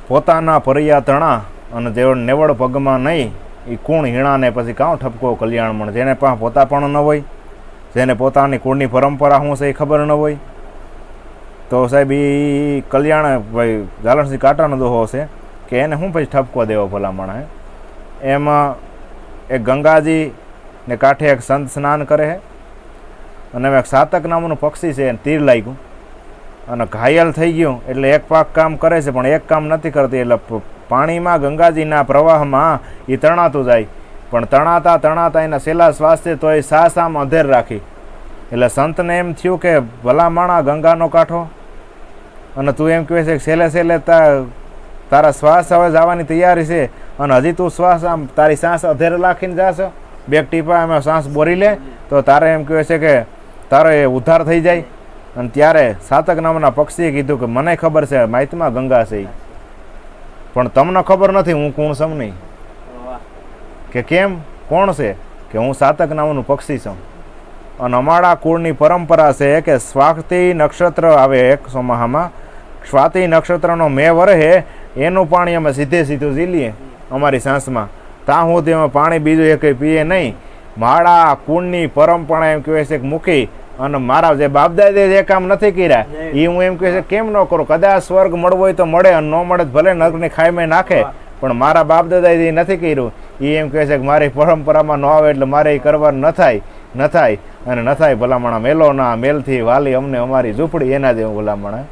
પોતાના પરિયા તણા અને દેવળ નેવળ પગમાં નહીં એ કુણ હીણાને પછી કાં ઠપકો કલ્યાણમણ. જેને પાસે પોતા પણ ન હોય, જેને પોતાની કુળની પરંપરા શું છે એ ખબર ન હોય, તો સાહેબ એ કલ્યાણ ભાઈ ઝાલણસિંહ કાંટાનો દોહો છે કે એને શું પછી ઠપકો દેવો ભલામણ. એમાં એક ગંગાજી ને કાંઠે એક સંત સ્નાન કરે છે અને એક સાતક નામનું પક્ષી છે એને તીર લાગ્યું અને ઘાયલ થઈ ગયું. એટલે એક પાક કામ કરે છે પણ એક કામ નથી કરતી. એટલે પાણીમાં ગંગાજીના પ્રવાહમાં એ તણાતું જાય, પણ તણાતા તણાતા એના છેલ્લા શ્વાસથી તો એ સાસ આમ અંધેર રાખી. એટલે સંતને એમ થયું કે ભલા માણા ગંગાનો કાંઠો અને તું એમ કહે છે કે છેલ્લે છેલ્લે તારા શ્વાસ હવે જવાની તૈયારી છે અને હજી તું શ્વાસ આમ તારી સાસ અધેર રાખીને જાશો, બે ટીપા એમાં શ્વાસ બોરી લે તો તારે એમ કહે છે કે તારો એ ઉદ્ધાર થઈ જાય. અને ત્યારે સાતક નામના પક્ષીએ કીધું કે મને ખબર છે માહિતીમાં ગંગા છે, પણ તમને ખબર નથી હું કોણ છું નહીં. કે કેમ કોણ છે? કે હું સાતક નામનું પક્ષી છું અને અમારા કુળની પરંપરા છે કે સ્વાતિ નક્ષત્ર આવે એક સોમાહામાં, સ્વાતિ નક્ષત્રનો મે વરહે એનું પાણી અમે સીધે સીધું ઝી લઈએ અમારી સાંસમાં. ત્યાં સુધી અમે પાણી બીજું એ કંઈ પીએ નહીં. મારા કુળની પરંપરા એમ કહે છે કે મૂકી અને મારા જે બાપદાદે જે કામ નથી કર્યા એ હું એમ કહે છે કેમ ન કરું. કદાચ સ્વર્ગ મળવો હોય તો મળે અને ન મળે ભલે નર્કની ખાઈમાં નાખે, પણ મારા બાપદાદાએ એ નથી કર્યું. એ એમ કહે છે કે મારી પરંપરામાં ન આવે એટલે મારે એ કરવાનું ન થાય અને ન થાય ભલામણા મેલો ના મેલથી વાલી અમને અમારી ઝૂંપડી એના જેવું ભલામણા.